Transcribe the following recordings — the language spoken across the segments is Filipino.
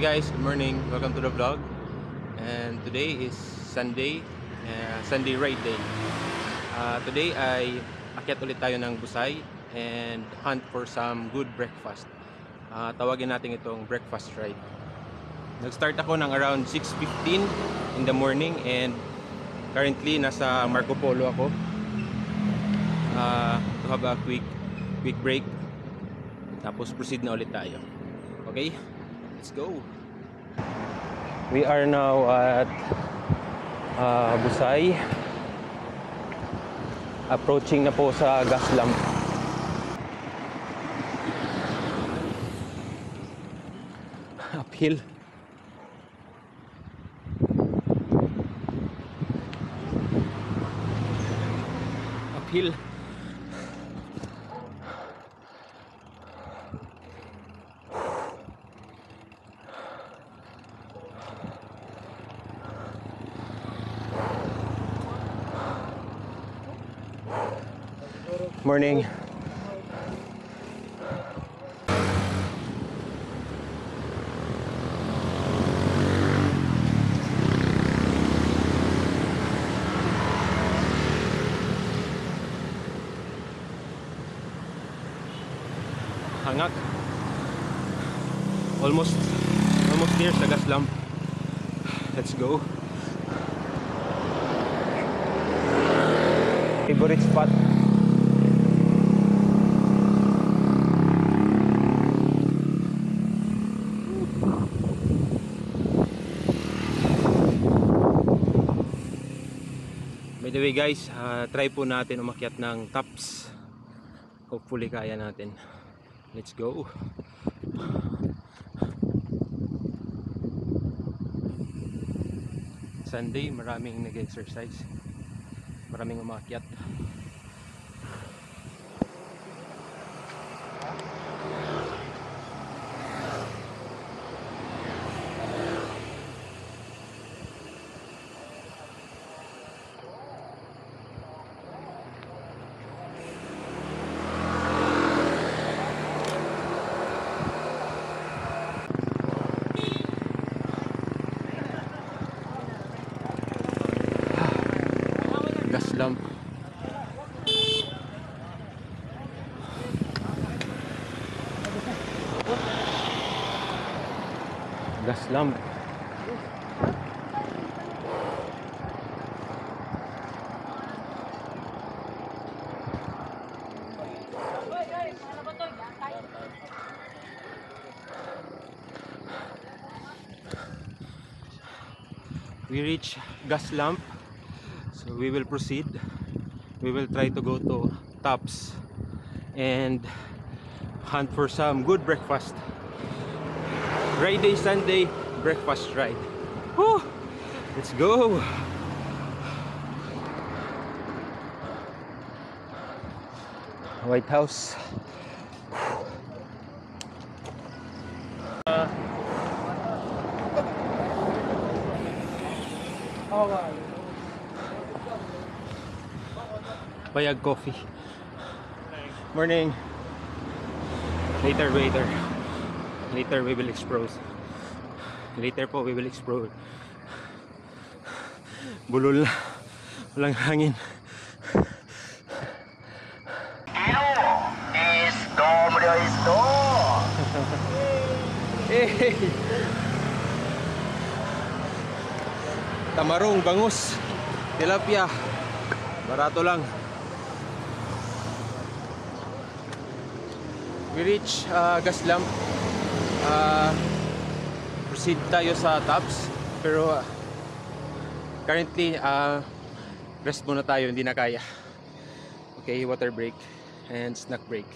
guys, good morning. Welcome to the vlog. And today is Sunday, Sunday ride day. Today ay akyat ulit tayo ng Busay and hunt for some good breakfast. Tawagin natin itong breakfast ride. Nag-start ako ng around 6:15 in the morning and currently nasa Marco Polo ako. To have a quick break. Tapos proceed na ulit tayo. Okay? Let's go. We are now at Busay. Approaching na po sa gas lamp. Uphill. Uphill. Morning. Hangak. Almost near sa gas lamp. Let's go. Favorite spot. By the way guys, try po natin umakyat ng tops. Hopefully kaya natin. Let's go. Sunday, maraming nag-exercise. Maraming umakyat. Gas lamp. Gas lamp. We reach gas lamp. So we will proceed. We will try to go to Tops and hunt for some good breakfast. Friday, Sunday, breakfast ride. Woo! Let's go! White House. Bayag Coffee. Morning. Later we will explore. Later po we will explore. Bulol na. Walang hangin. Hey. Tamarong, bangus, tilapia. Barato lang. We reach gas lamp. Proceed tayo sa Tops. Pero currently rest muna tayo, hindi na kaya. Okay, water break and snack break.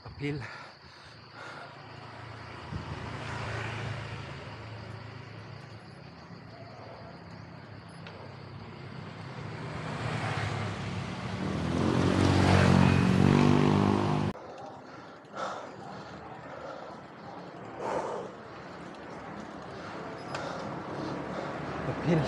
Uphill. Uphill.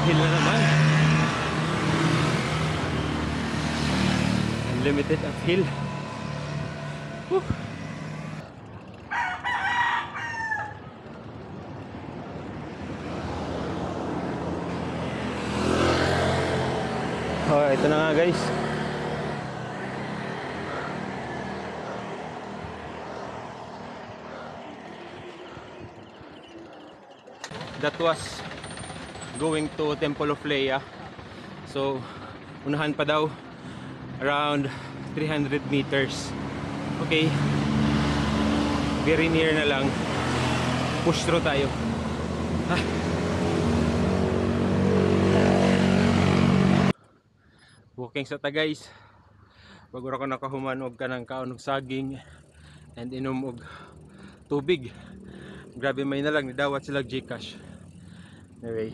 Uphill na naman. Limited uphill. Woo. Oh, ito na nga guys. That was going to Temple of Leia. So, unahan pa daw around 300 meters. Okay. Very near na lang. Push through tayo. Walking sa ta guys. Bagura ko nakahuman og kanang kaon og saging and inom og tubig. Grabe may na lang nidawat sila Gcash. Anyway,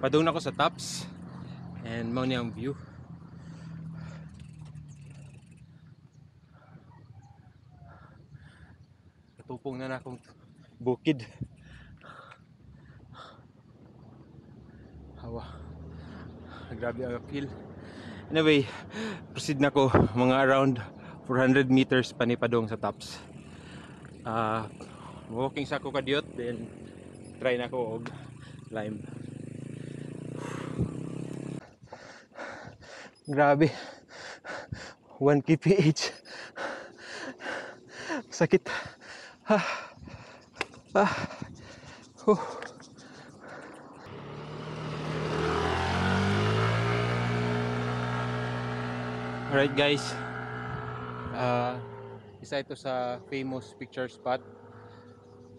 padung na ko sa tops and mao ni ang view. Katupong na akong bukid. Hawa. Grabe ang uphill. Anyway, proceed na ko mga around 400 meters panipadong sa tops. Walking sa ko kadiyot, then try na ko og climb. Grabe. 1 kph. Sakit. Alright guys, isa ito sa famous picture spot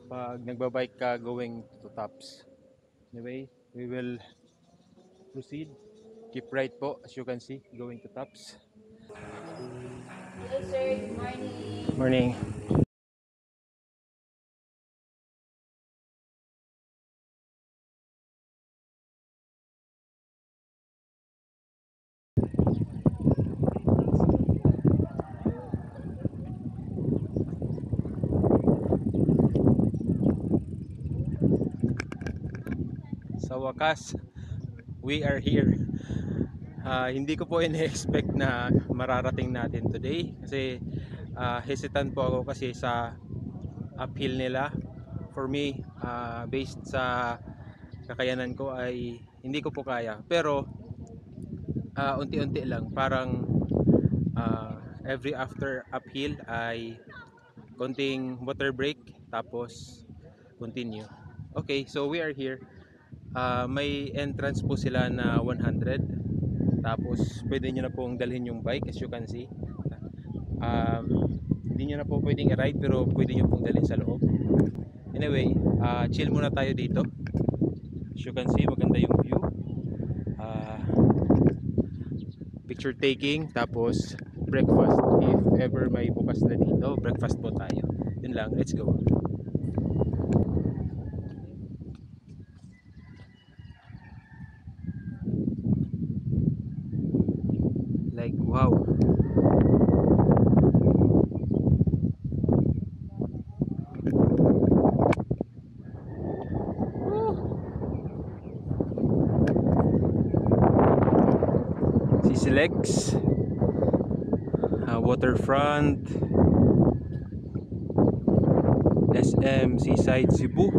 pag nagbabike ka going to tops. Anyway, we will proceed. Keep right po, as you can see, going to tops. Hello sir, good morning. Morning. Sa wakas, we are here. Hindi ko po in-expect na mararating natin today kasi hesitant po ako kasi sa uphill nila. For me, based sa kakayanan ko ay hindi ko po kaya. Pero unti-unti lang, parang every after uphill ay konting water break tapos continue. Okay, so we are here. May entrance po sila na 100. Tapos pwede nyo na pong dalhin yung bike, as you can see. Hindi nyo na po pwedeng i-ride pero pwede nyo pong dalhin sa loob. Anyway, chill muna tayo dito. As you can see, maganda yung view. Picture taking, tapos breakfast. If ever may bukas na dito, breakfast po tayo. Yun lang, let's go. Like, wow. Lex, waterfront, SM Seaside Cebu.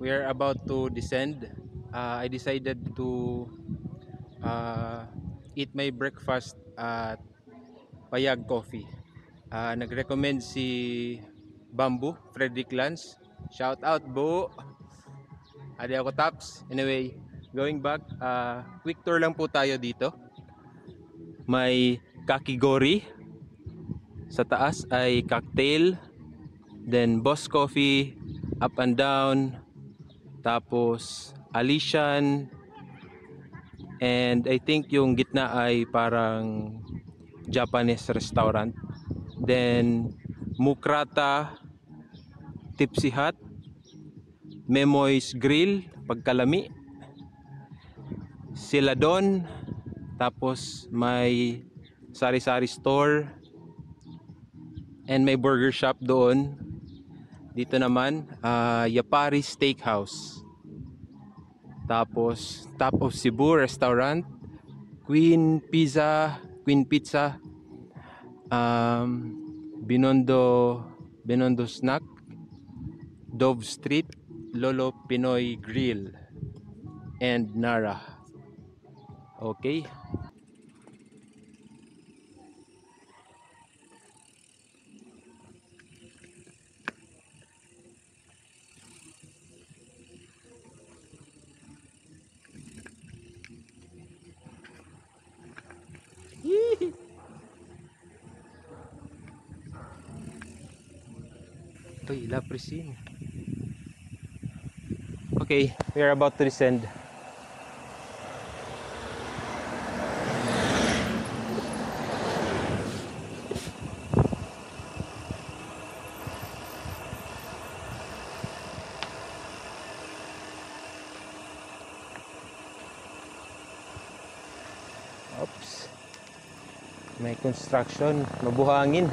We are about to descend. I decided to eat my breakfast at Payag Coffee. Nag-recommend si Bamboo, Frederick Lance. Shout out, Bu! Adi ako tops. Anyway, going back, quick tour lang po tayo dito. May kakigori. Sa taas ay cocktail. Then Boss Coffee, up and down. Tapos Alician. And I think yung gitna ay parang Japanese restaurant. Then Mukrata, Tipsy Hut, Memoy's Grill, pagkalami, Siladon, tapos may sari-sari store, and may burger shop doon. Dito naman, Yapari Steakhouse. Tapos Top of Cebu Restaurant, Queen Pizza, Binondo Snack, Dove Street, Lolo Pinoy Grill, and Nara. Okay. Uy, La Prisine. Okay, we are about to descend. Oops. May construction, mabuhangin,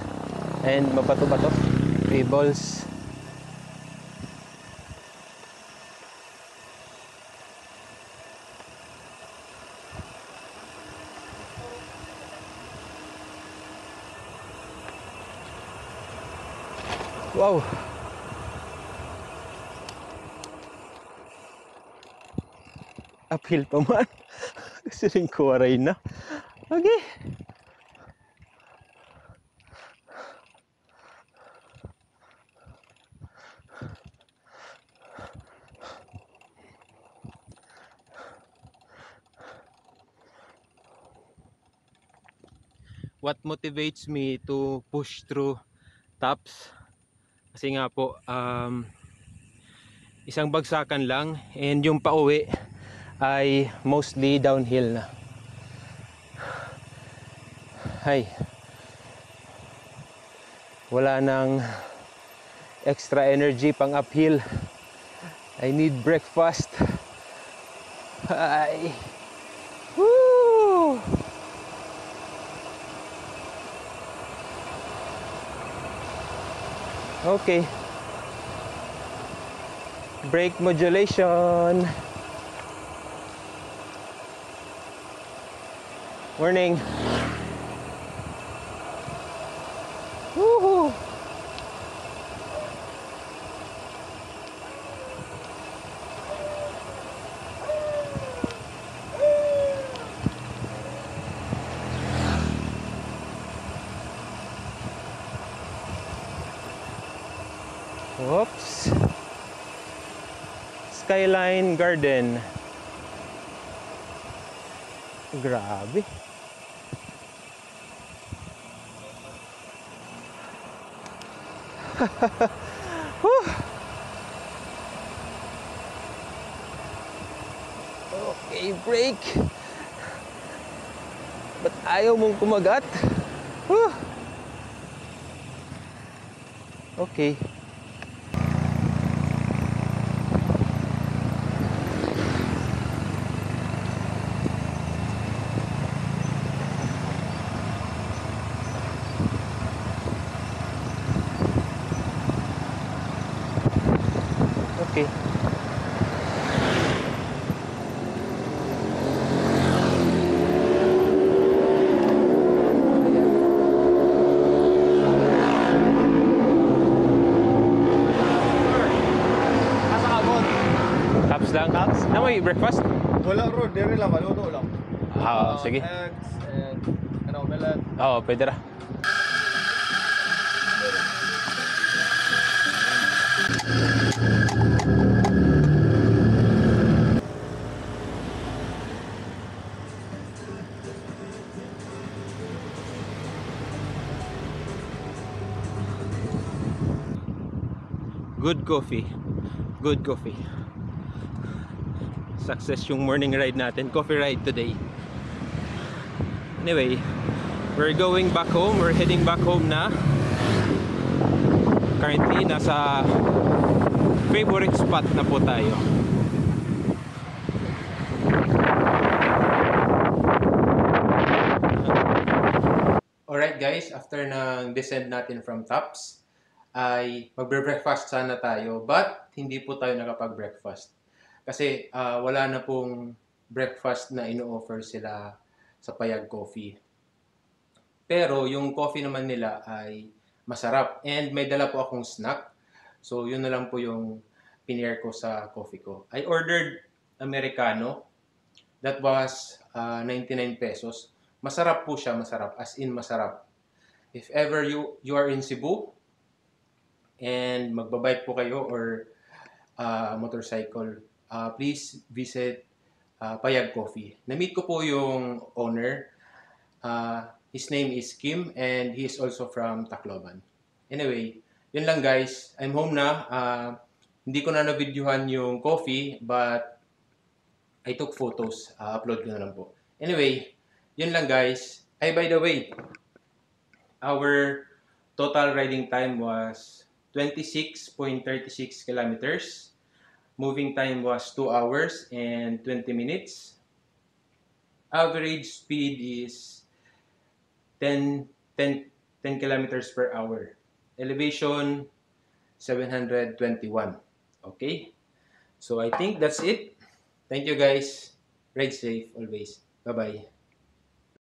and mabato-bato. Cables. Wow. Uphill pa man. Kasi rin kuwaray na. Okay. What motivates me to push through Tops? Kasi nga po, isang bagsakan lang, and yung pauwi ay mostly downhill na. Ay, wala nang extra energy pang uphill. I need breakfast. Ay. Woo! Okay. Brake modulation. Warning. Woohoo! Whoops. Skyline Garden. Grabe. Okay, break. Ba't ayaw mong kumagat? Okay. Okay. Tops lang? Tops? Na may breakfast? Wala ro, diri lang, maluto lang. Sige. Eggs and omelette. Oo, pwede ra. Good coffee. Good coffee. Success yung morning ride natin. Coffee ride today. Anyway, we're going back home. We're heading back home na. Currently, nasa favorite spot na po tayo. Alright guys, after ng descend natin from Tops, ay magbre-breakfast sana tayo, but hindi po tayo nakapag-breakfast. Kasi wala na pong breakfast na ino-offer sila sa Payag Coffee. Pero yung coffee naman nila ay masarap. And may dala po akong snack. So yun na lang po yung pinier ko sa coffee ko. I ordered Americano. That was 99 pesos. Masarap po siya, masarap. As in masarap. If ever you are in Cebu and magbabike po kayo or motorcycle, please visit Payag Coffee. Na-meet ko po yung owner. His name is Kim and he is also from Tacloban. Anyway, yun lang guys. I'm home na. Hindi ko na na-videohan yung coffee but I took photos. Upload ko na lang po. Anyway, yun lang guys. Ay, by the way, our total riding time was 26.36 kilometers. Moving time was 2 hours and 20 minutes. Average speed is 10 kilometers per hour. Elevation 721. Okay? So I think that's it. Thank you guys. Ride safe always. Bye-bye.